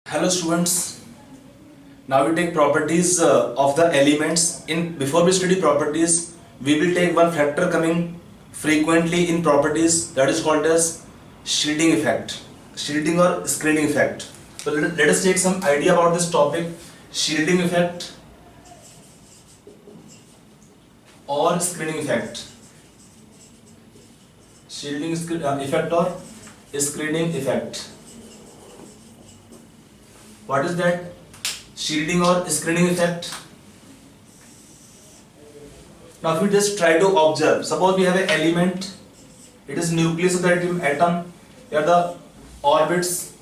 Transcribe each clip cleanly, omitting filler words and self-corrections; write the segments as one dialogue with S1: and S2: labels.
S1: Hello students, now we take properties of the elements. Before we study properties, we will take one factor coming frequently in properties, that is called as shielding effect, shielding or screening effect. So let us take some idea about this topic, shielding effect or screening effect. Shielding effect or screening effect. What is that? Shielding or screening effect. Now if we just try to observe, suppose we have an element, it is nucleus of the atom, here the orbits,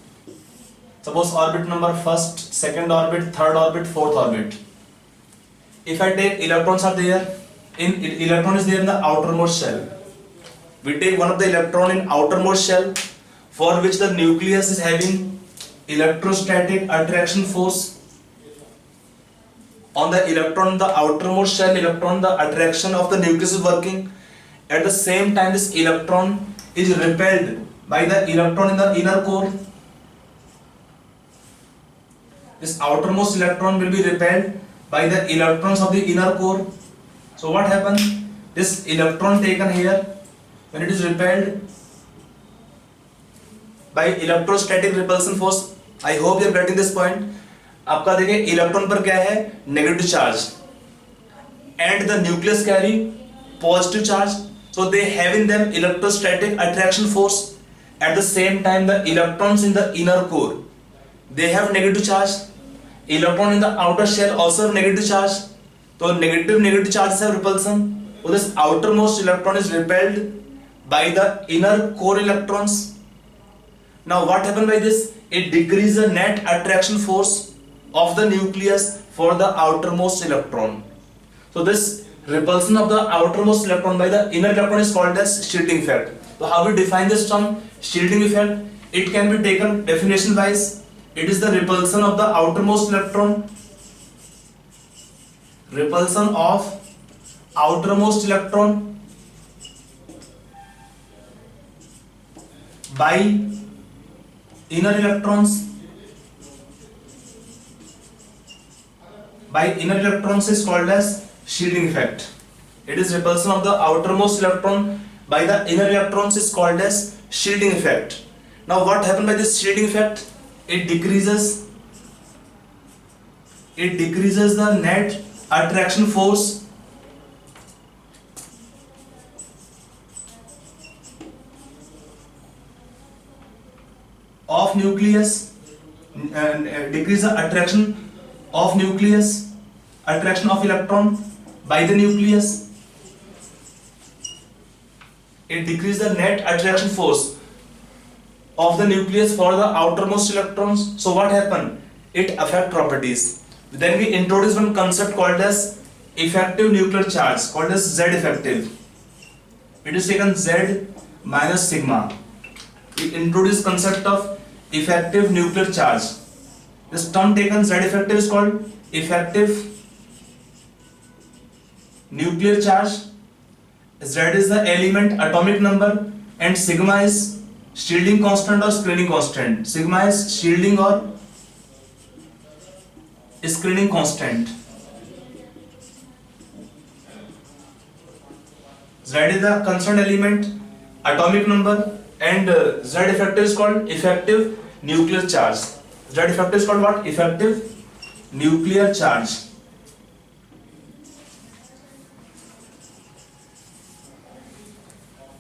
S1: suppose orbit number first, second orbit, third orbit, fourth orbit. If I take electrons are there, electron is there in the outermost shell. We take one of the electron in outermost shell, for which the nucleus is having electrostatic attraction force on the electron in the outermost shell. Electron, the attraction of the nucleus is working. At the same time, this electron is repelled by the electron in the inner core. This outermost electron will be repelled by the electrons of the inner core. So what happens? This electron taken here, when it is repelled by electrostatic repulsion force, I hope you are getting this point. आपका देखिए electron पर क्या है, negative charge, and the nucleus carry positive charge, so they have in them electrostatic attraction force. At the same time, the electrons in the inner core, they have negative charge. Electron in the outer shell also have negative charge. So negative charges have repulsion. So this outermost electron is repelled by the inner core electrons. Now what happened by this? It decreases the net attraction force of the nucleus for the outermost electron. So this repulsion of the outermost electron by the inner electron is called as shielding effect. So how we define this term, shielding effect? It can be taken definition wise. It is the repulsion of the outermost electron, repulsion of outermost electron by inner electrons. By inner electrons is called as shielding effect. It is repulsion of the outermost electron by the inner electrons is called as shielding effect. Now what happened by this shielding effect? It decreases the net attraction force of nucleus, decrease the attraction of nucleus, attraction of electron by the nucleus. It decreases the net attraction force of the nucleus for the outermost electrons. So what happened? It affect properties. Then we introduce one concept called as effective nuclear charge, called as Z effective. It is taken Z minus sigma. We introduce concept of effective nuclear charge. This term taken Z effective is called effective nuclear charge. Z is the element atomic number and sigma is shielding constant or screening constant. Sigma is shielding or screening constant. Z is the concerned element, atomic number, and Z effective is called effective nuclear charge. Z effective is called what? Effective nuclear charge.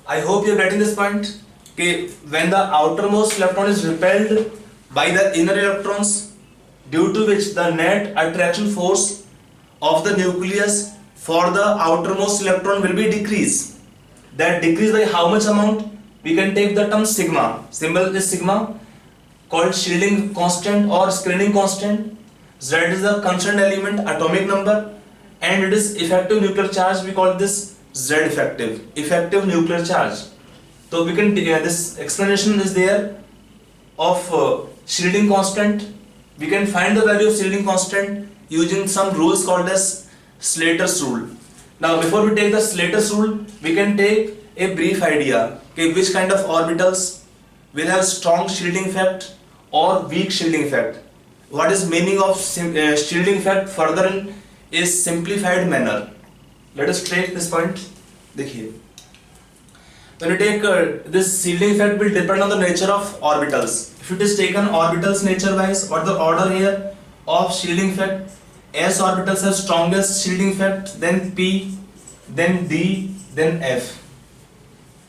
S1: I hope you are getting this point. Okay, when the outermost electron is repelled by the inner electrons, due to which the net attraction force of the nucleus for the outermost electron will be decreased. That decrease by how much amount? We can take the term sigma. Symbol is sigma, called shielding constant or screening constant. Z is the concerned element atomic number, and it is effective nuclear charge. We call this Z effective, effective nuclear charge. So we can this explanation is there of shielding constant. We can find the value of shielding constant using some rules called as Slater's rule. Now before we take the Slater's rule, we can take a brief idea, okay, which kind of orbitals will have strong shielding effect or weak shielding effect. What is meaning of shielding effect further in a simplified manner? Let us take this point. देखिए, when you take this shielding effect will depend on the nature of orbitals. If it is taken orbitals nature wise, what the order here of shielding effect? S orbitals have strongest shielding effect, then P, then D, then F.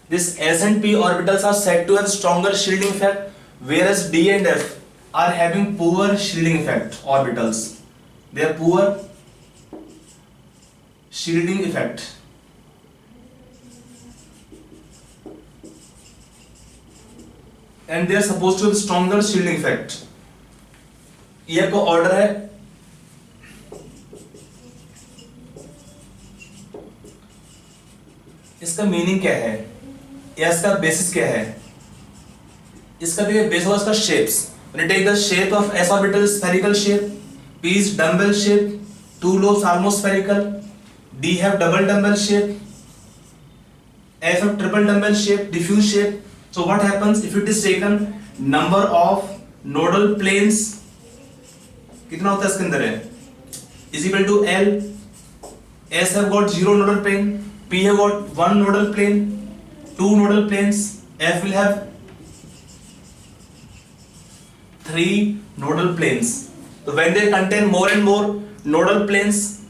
S1: This S and P orbitals are said to have stronger shielding effect, whereas D and F are having poor shielding effect orbitals. They are poor shielding effect. And they are supposed to have stronger shielding effect. ये को order है. इसका meaning क्या है या इसका basis क्या है? इसका देखिए बेस होगा इसका shapes. When you take the shape of s orbital is spherical shape, p is dumbbell shape, two lobes almost spherical, d have double dumbbell shape, f have triple dumbbell shape, diffuse shape. So what happens if it is taken number of nodal planes कितना होता है इसके अंदर है is equal to L. S have got 0 nodal plane, P have got 1 nodal plane, 2 nodal planes, F will have 3 nodal planes. So when they contain more and more nodal planes,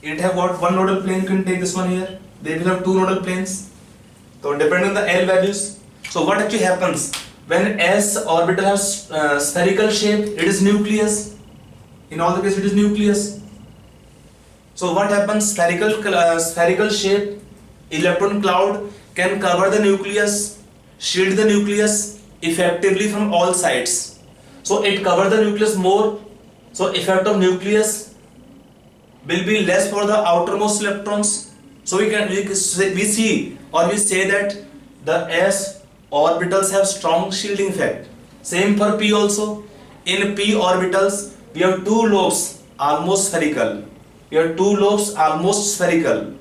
S1: it have got 1 nodal plane. You can take this one here. They will have 2 nodal planes. So depending on the L values. So what actually happens when S orbital has spherical shape? It is nucleus. In all the cases, it is nucleus. So what happens? Spherical shape electron cloud can cover the nucleus, shield the nucleus effectively from all sides. So it covers the nucleus more. So effect of nucleus will be less for the outermost electrons. So we see or we say that the S orbitals have strong shielding effect. Same for P also. In P orbitals we have 2 lobes almost spherical. We have 2 lobes almost spherical.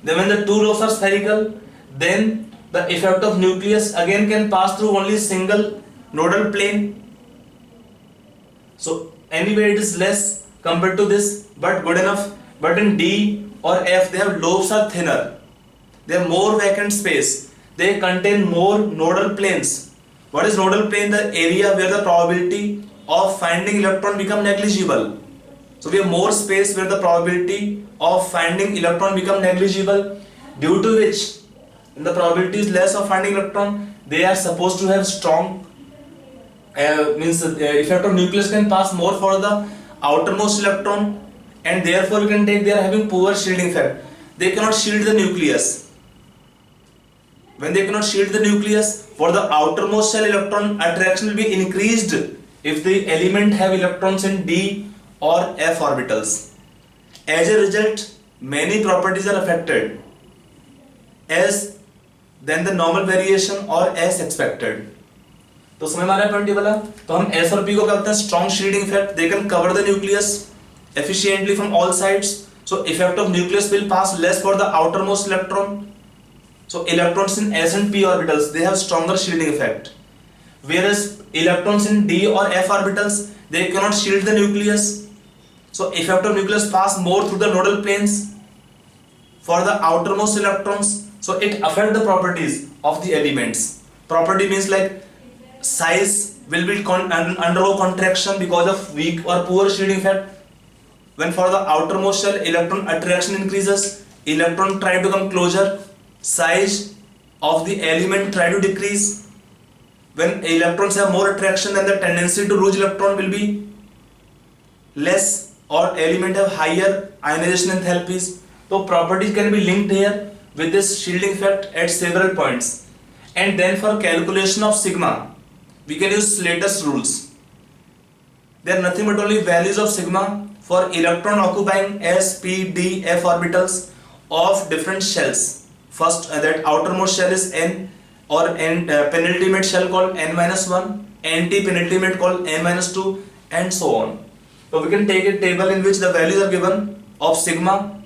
S1: Then when the 2 lobes are spherical, then the effect of nucleus again can pass through only single nodal plane. So anyway it is less compared to this, but good enough. But in D or F they have lobes are thinner. They have more vacant space. They contain more nodal planes. What is nodal plane? The area where the probability of finding electron become negligible. So we have more space where the probability of finding electron become negligible, due to which when the probability is less of finding electron, they are supposed to have strong effect of nucleus can pass more for the outermost electron, and therefore we can take they are having poor shielding effect. They cannot shield the nucleus. When they cannot shield the nucleus, for the outermost shell electron attraction will be increased if the element have electrons in D or F orbitals. As a result, many properties are affected as than the normal variation or as expected. तो समझ में आ रहा है point ये वाला? तो हम S और P को कहते हैं strong shielding effect. They can cover the nucleus efficiently from all sides. So effect of nucleus will pass less for the outermost electron. So electrons in S and P orbitals, they have stronger shielding effect. Whereas electrons in D or F orbitals, they cannot shield the nucleus. So effect of nucleus pass more through the nodal planes for the outermost electrons. So it affects the properties of the elements. Property means like size will be undergo contraction because of weak or poor shielding effect. When for the outermost shell electron attraction increases, electron try to come closer, size of the element try to decrease. When electrons have more attraction, then the tendency to lose electron will be less, or element have higher ionization enthalpies. So properties can be linked here with this shielding effect at several points. And then for calculation of sigma, we can use Slater's rules. They are nothing but only values of sigma for electron occupying S, P, D, F orbitals of different shells. First, that outermost shell is N, or N penultimate shell called N-1, anti-penultimate called N-2, and so on. So we can take a table in which the values are given of sigma,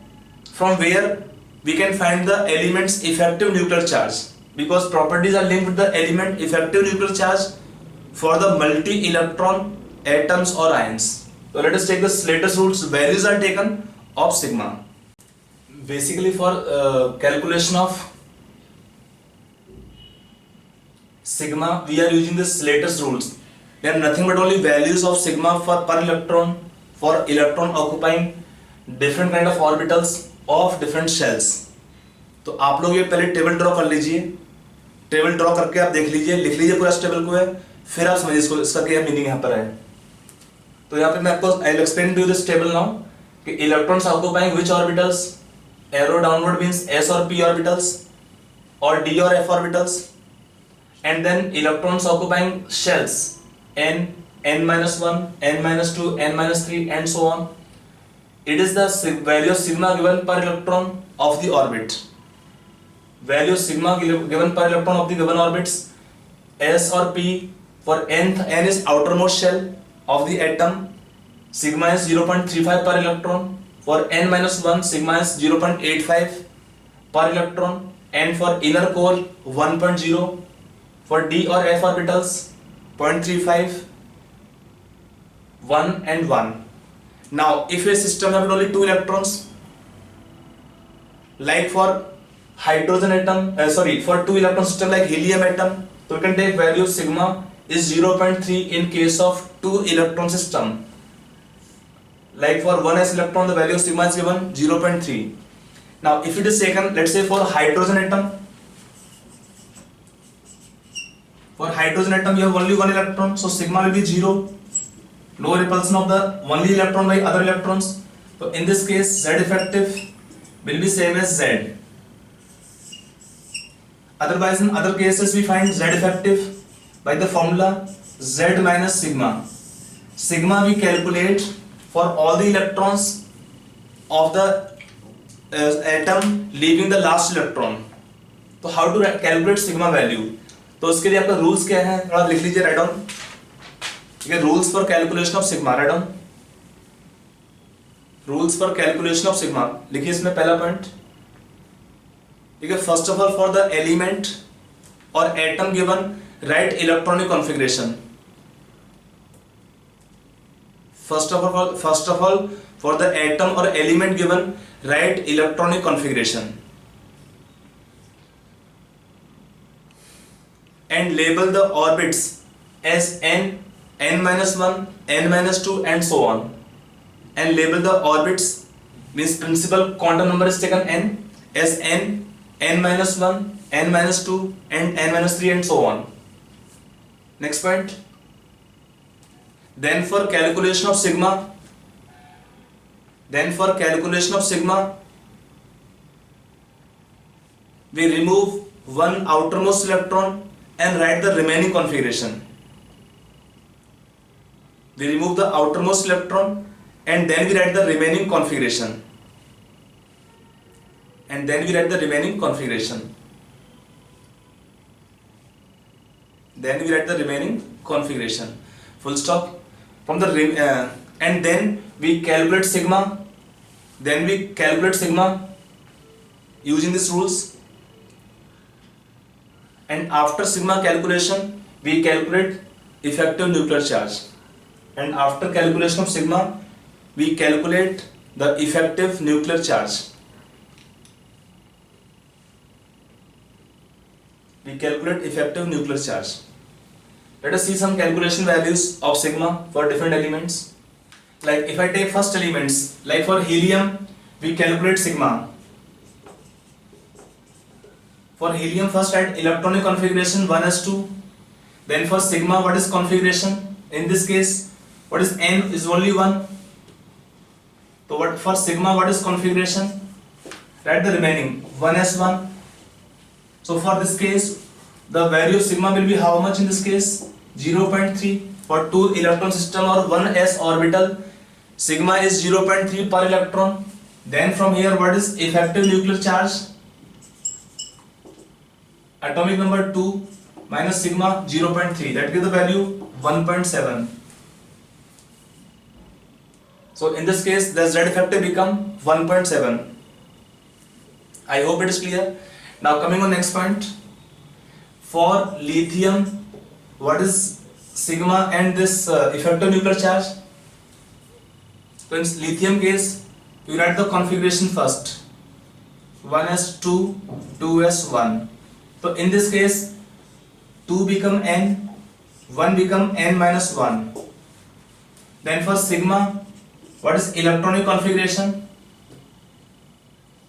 S1: from where we can find the element's effective nuclear charge, because properties are linked with the element effective nuclear charge for the multi-electron atoms or ions. So let us take the latest rules. Values are taken of sigma. Basically for calculation of sigma we are using this latest rules. They are nothing but only values of sigma for per electron, for electron occupying different kind of orbitals of different shells. तो आप लोग ये पहले table draw कर लीजिए, table draw करके आप देख लीजिए, लिख लीजिए पूरा इस टेबल को है, फिर आप समझिए इसको, इसका क्या मीनिंग यहाँ पर है. तो यहाँ पे मैं आपको I will explain to this table now कि electrons occupying which orbitals, arrow downward means s और p ऑर्बिटल्स और d और f orbitals, and then electrons occupying shells n, n-1, n-2, n-3 and so on. It is the value of sigma given per electron of the orbit. Value of sigma given per electron of the given orbits s or p. For n is outermost shell of the atom, sigma is 0.35 per electron. For n-1 sigma is 0.85 per electron, and for inner core 1.0. For d or f orbitals 0.35, 1 and 1. Now if a system has only 2 electrons, like for hydrogen atom, for 2 electron system like helium atom, so we can take value of sigma is 0.3 in case of 2 electron system. Like for 1s electron the value of sigma is given 0.3. Now if it is taken, let's say for hydrogen atom, for hydrogen atom you have only 1 electron, so sigma will be 0, no repulsion of the only electron by other electrons. So in this case Z effective will be same as Z. Otherwise in other cases we find Z effective by the formula Z minus sigma. Sigma we calculate for all the electrons of the atom leaving the last electron. तो how to calculate sigma value? तो उसके लिए आपका rules क्या है, थोड़ा लिख लीजिए, राइट डाउन. ठीक है, rules for calculation of sigma, right down. Rules for calculation of sigma लिखिए इसमें पहला पॉइंट. ठीक है, first of all for the element और atom given right electronic configuration. First of all for the atom और element given right electronic configuration and label the orbits as n, n-1, n-2 and so on. And label the orbits means principal quantum number is taken n as n, n-1, n-2 and n-3 and so on. Next point. Then for calculation of sigma, we remove one outermost electron and write the remaining configuration. We remove the outermost electron and then we write the remaining configuration. Full stop. From the and then we calculate sigma. Using these rules. And after sigma calculation we calculate effective nuclear charge, and after calculation of sigma we calculate the effective nuclear charge. Let us see some calculation values of sigma for different elements. Like if I take first elements, like for helium we calculate sigma. For helium first write electronic configuration 1s2. Then for sigma what is configuration? In this case what is n is only 1. So what for sigma what is configuration? Write the remaining 1s1. So for this case the value of sigma will be how much in this case? 0.3. For 2 electron system or 1s orbital sigma is 0.3 per electron. Then from here what is effective nuclear charge? Atomic number 2 minus sigma 0.3, that gives the value 1.7. So in this case the Z effective become 1.7. I hope it is clear. Now coming on next point. For lithium what is sigma and this effective nuclear charge. So in lithium case, you write the configuration first. 1s2, 2s1. So in this case, 2 become n, 1 become n minus 1. Then for sigma, what is electronic configuration?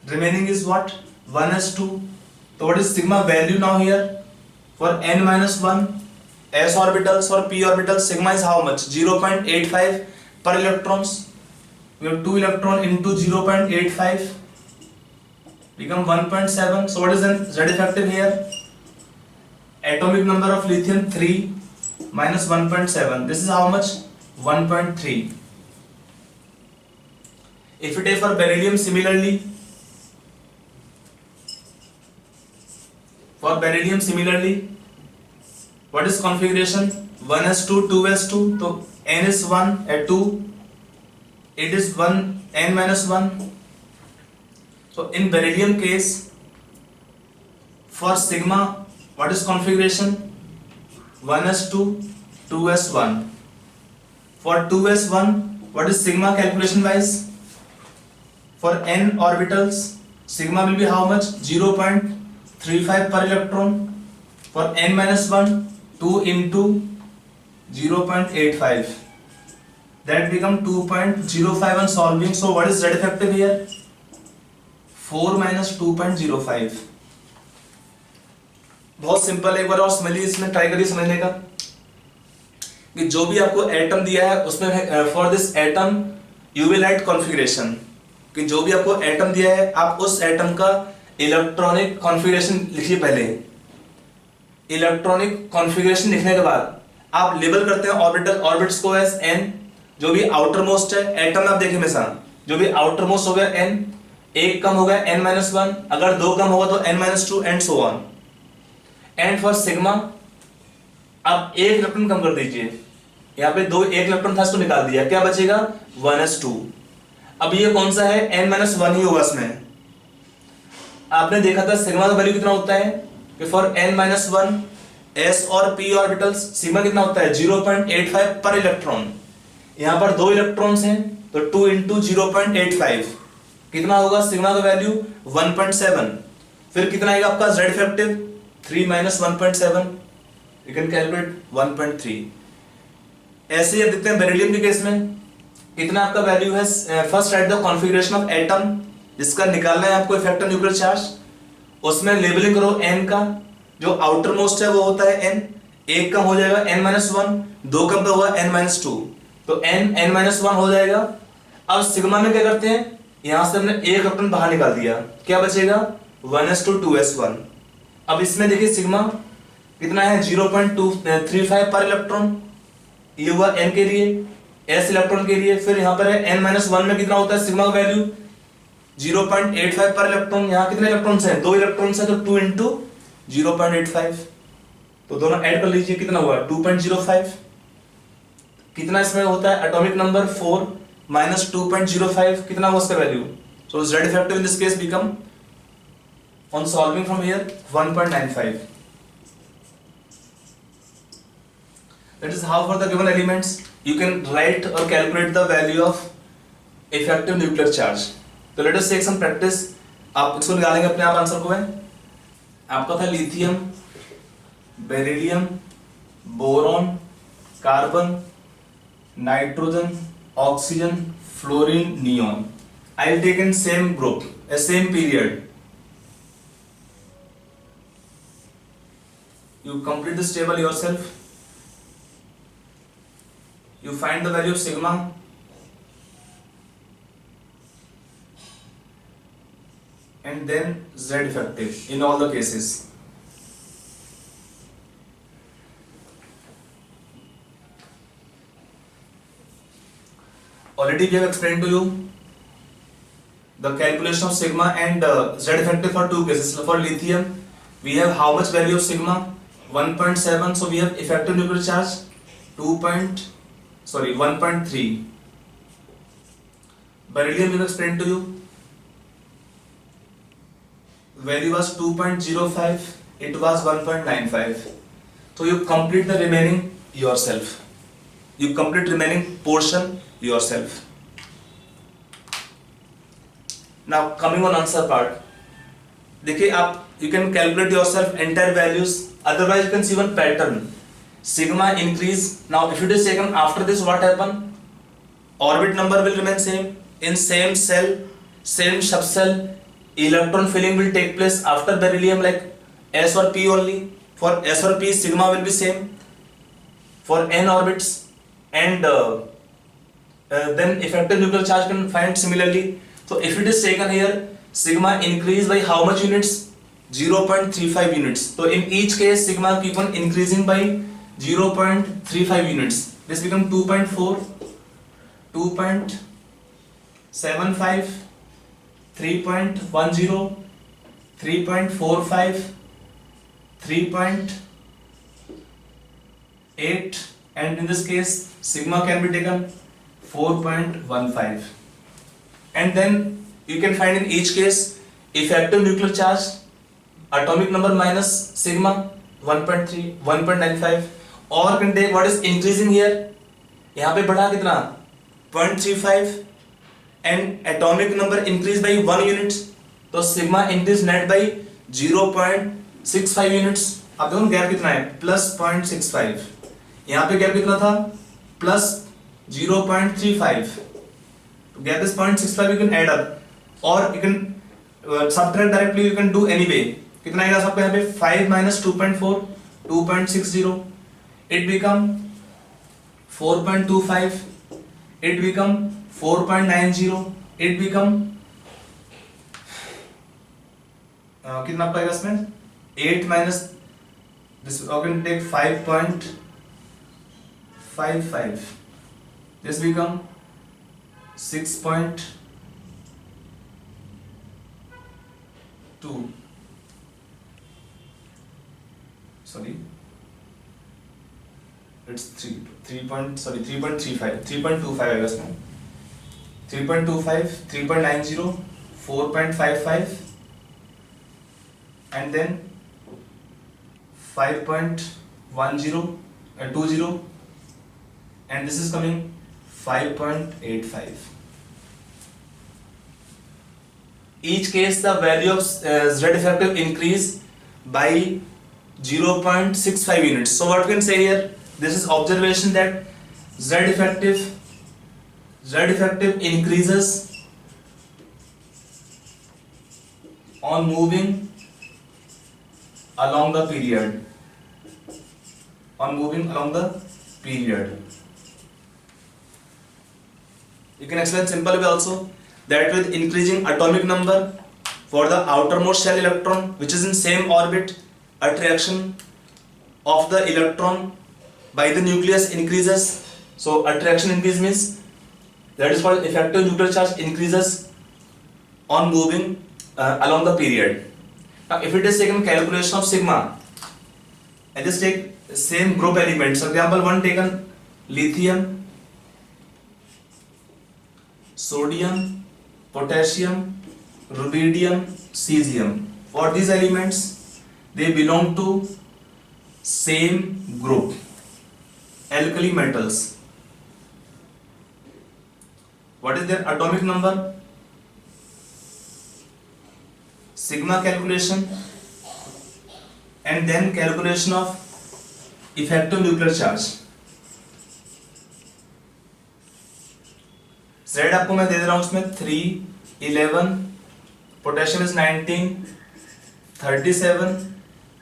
S1: Remaining is what? 1s2. So what is sigma value now here? For n minus 1, s orbitals or p orbitals, sigma is how much? 0.85 per electrons. We have 2 electron into 0.85 become 1.7. So what is the Z effective here? Atomic number of lithium 3 minus 1.7. This is how much? 1.3. If you take for beryllium similarly, what is configuration? 1s2, 2s2. So n is 1 at 2, it is 1 n minus 1. So in beryllium case, for sigma, what is configuration? 1s2, 2s1. For 2s1, what is sigma calculation wise? For n orbitals, sigma will be how much? 0.35 per electron. For n minus 1, 2 into 0.85. That become 2.05 on solving. So what is Z effective here? 4 minus 2.05. बहुत simple, एक बार और समझ लीजिए, इसमें try करिए समझने का कि जो भी आपको एटम दिया है उसमें for this atom you will write configuration, कि जो भी आपको एटम दिया है आप उस एटम का इलेक्ट्रॉनिक कॉन्फ़िगरेशन लिखिए। पहले इलेक्ट्रॉनिक कॉन्फ़िगरेशन लिखने के बाद आप लेबल करते हैं ऑर्बिट्स को एज एन। जो भी आउटर मोस्ट है एटम में आप देखिए हमेशा, जो भी आउटर मोस्ट हो गया एन, एक कम हो गया n माइनस 1, अगर दो कम होगा तो n minus 2 and so on. And for sigma आप एक इलेक्ट्रॉन कम कर दीजिए, यहाँ पे एक इलेक्ट्रॉन था, इसको निकाल दिया, क्या बचेगा? 1s2। अब ये कौन सा है? n माइनस 1 ही होगा इसमें। आपने देखा था सिग्मा का वैल्यू कितना होता है कि फॉर n माइनस 1 s और p ऑर्बिटल्स सिग्मा कितना होता है? 0.85 पर इलेक्ट्रॉन। यहाँ पर दो इलेक्ट्रॉन्स हैं तो 2 इंटू 0.85 कितना होगा सिग्मा का वैल्यू? 1.7। फिर कितना आएगा आपका Z effective? 3 minus 1.7, you can calculate 1.3। ऐसे ही देखते हैं बेरिलियम के केस में कितना आपका वैल्यू है। First right the configuration of atom, जिसका निकालना है आपको इफेक्टिव न्यूक्लियर चार्ज। उसमें लेबलिंग करो n का, जो आउटर मोस्ट है वो होता है n, एक कम हो जाएगा n माइनस 1, दो कम पे हुआ n माइनस 2, तो n माइनस 1 हो जाएगा। अब सिग्मा में क्या करते हैं, यहां से हमने एक इलेक्ट्रॉन बाहर निकाल दिया, क्या बचेगा? 1s2 2s1। अब इसमें देखिए सिग्मा कितना है? 0.235 पर इलेक्ट्रॉन, ये हुआ n के लिए, s इलेक्ट्रॉन के लिए। फिर यहाँ पर है n माइनस 1 में कितना होता है सिग्मा का वैल्यू? 0.85 पर इलेक्ट्रॉन। यहाँ कितने इलेक्ट्रॉन्स हैं? दो इलेक्ट्रॉन्स हैं, तो 2 इंटू 0.85, तो दोनों ऐड कर लीजिए, कितना हुआ? 2.05। कितना इसमें होता है? एटॉमिक नंबर 4 माइनस 2.05, कितना हुआ उसका value? So Z effective in this case become on solving from here 1.95. That is how for the given elements you can write or calculate the value of effective nuclear charge. So let us take some practice. आप इसको निकालेंगे अपने आप answer को है। आपका था lithium, beryllium, boron, carbon, nitrogen, oxygen, fluorine, neon. I will take in same group, a same period. You complete this table yourself. You find the value of sigma, and then Z effective in all the cases. Already we have explained to you the calculation of sigma and Z effective for two cases. For lithium, we have how much value of sigma? 1.7. So we have effective nuclear charge 1.3. Beryllium we have explained to you, value was 2.05, it was 1.95. So you complete the remaining, yourself. You complete remaining portion yourself. Now coming on answer part, देखिए आप you can calculate yourself entire values. Otherwise you can see one pattern. Sigma increase. Now if it is taken after this, what happen? Orbit number will remain same. In same cell, same subcell, electron filling will take place after beryllium, like S or P only. For S or P, sigma will be same for n orbits, and then effective nuclear charge can find similarly. So if it is taken here, sigma increase by how much units? 0.35 units. So in each case, sigma keep on increasing by 0.35 units. This become 2.4, 2.75, 3.10, 3.45, 3.8, and in this case sigma can be taken 4.15. And then you can find in each case effective nuclear charge, atomic number minus sigma 1.3, 1.95, or can take what is increasing here, यहाँ पे बढ़ा कितना 0.35, and atomic number increase by 1 unit, तो sigma increase net by 0.65 units. अब देखो gap कितना है, plus 0.65, यहाँ पे गैप कितना था, plus 0.35. Gap is 0.65. You can add up or you can subtract directly. You can do anyway. कितना आएगा सबका यहाँ पे 5 minus 2.4, 2.60. It become 4.25. It become 4.90. It become कितना पाएगा इसमें 8 minus this. You can take 5.55. This become 6.2. Sorry, it's 3.35, 3.25 I guess now. 3.25, 3.90, 4.55, and then 5.10 and 20, and this is coming 5.85. Each case the value of Z effective increase by 0.65 units. So what we can say here, this is observation that Z effective increases on moving along the period. You can explain simply also that with increasing atomic number for the outermost shell electron which is in same orbit, attraction of the electron by the nucleus increases. So attraction increase means that is called effective nuclear charge increases on moving along the period. Now if it is taken calculation of sigma, I just take same group elements. For example, one taken lithium, sodium, potassium, rubidium, cesium. For these elements, they belong to same group, alkali metals. What is their atomic number? Sigma calculation, and then calculation of effective nuclear charge. Z आपको मैं दे दे रहा हूं उसमें 3, 11, potassium is 19, 37,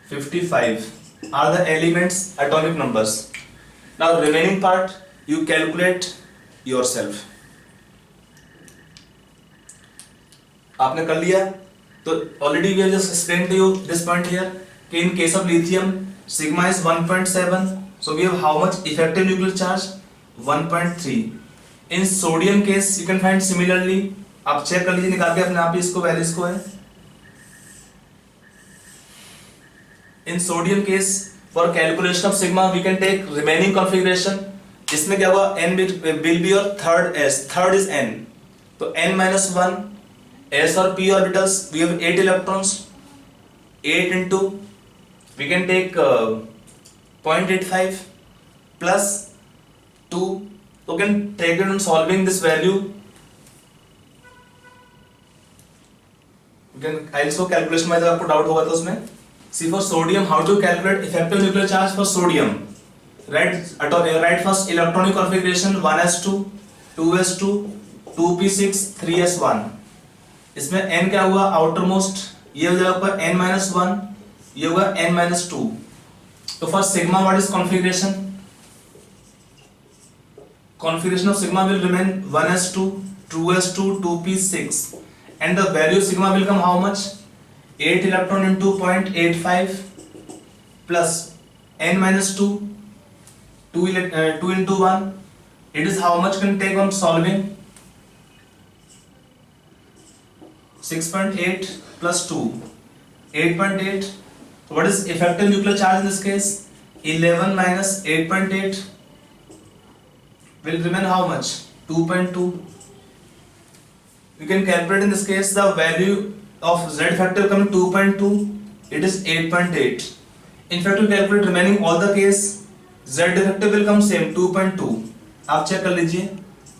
S1: 55 are the elements atomic numbers. Now remaining part you calculate yourself. आपने कर लिया तो already we have just explained to you this point here कि in case of lithium sigma is 1.7, so we have how much effective nuclear charge 1.3. In sodium case you can find similarly, आप check कर लीजिए निकाल के अपने आप ही इसको values को है. In sodium case for calculation of sigma we can take remaining configuration. इसमें क्या होगा, n will be your third s, third is n, तो n minus 1 s or p orbitals, we have 8 electrons, 8 into we can take 0.85, plus 2. So can take it on solving this value. You can also calculation में जब आपको doubt होगा तो उसमें see for sodium how to calculate effective nuclear charge for sodium. Write first electronic configuration 1s2, 2s2, 2p6, 3s1. इसमें n क्या हुआ outer most, ये हो जाएगा आपका n-1, ये होगा n-2. तो for sigma what is configuration? Configuration of sigma will remain 1s2, 2s2, 2p6, and the value of sigma will come how much? 8 electron into 0.85 plus n-2, 2 into 1. It is how much can take on solving? 6.8 plus 2, 8.8. What is effective nuclear charge in this case? 11 minus 8.8 will remain how much? 2.2. We can calculate in this case the value of Z factor coming 2.2. It is 8.8. In fact, we calculate remaining all the case. Z factor will come same 2.2. आप check कर लीजिए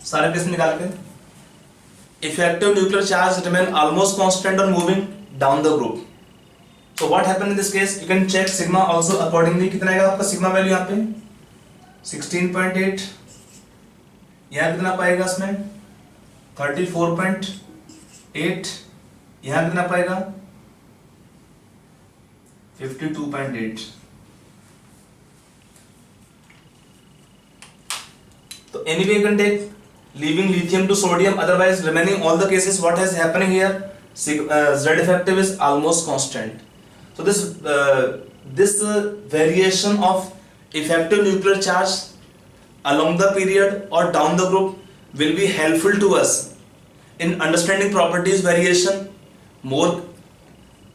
S1: सारे case निकाल के. Effective nuclear charge remain almost constant on moving down the group. So what happened in this case? You can check sigma also accordingly. कितना आएगा आपका sigma value यहाँ पे? 16.8. यहाँ कितना पाएगा इसमें? 34.8. यहाँ कितना पाएगा? 52.8. So anyway you can take leaving lithium to sodium, otherwise remaining all the cases what is happening here, Z effective is almost constant. So this variation of effective nuclear charge along the period or down the group will be helpful to us in understanding properties variation more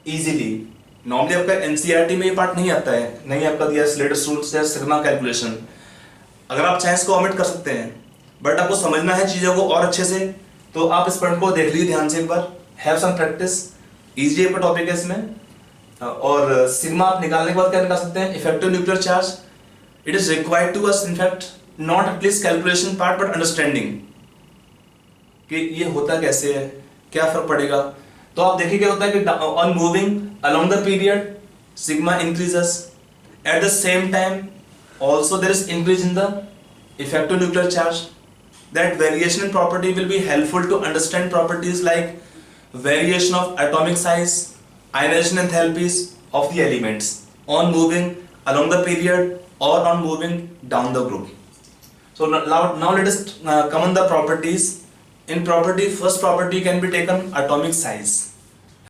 S1: easily. Normally आपका NCERT में ये part नहीं आता है, नहीं आपका दिया Slater's rules या सिग्मा कैलकुलेशन. अगर आप चाहें इसको ओमिट कर सकते हैं, बट आपको समझना है चीज़ों को और अच्छे से, तो आप इस पॉइंट को देख लीजिए ध्यान से एक बार. हैव सम प्रैक्टिस, इजी का टॉपिक है इसमें. और सिग्मा आप निकालने के बाद क्या निकाल सकते हैं? Effective nuclear charge. It is required to us in fact not at least calculation part but understanding कि ये होता कैसे है, क्या फर्क पड़ेगा. तो आप देखिए क्या होता है कि on moving along the period sigma increases, at the same time also there is increase in the effective nuclear charge. That variation in property will be helpful to understand properties like variation of atomic size, ionization enthalpies of the elements on moving along the period or on moving down the group. So now let us come on the properties. In property, first property can be taken atomic size.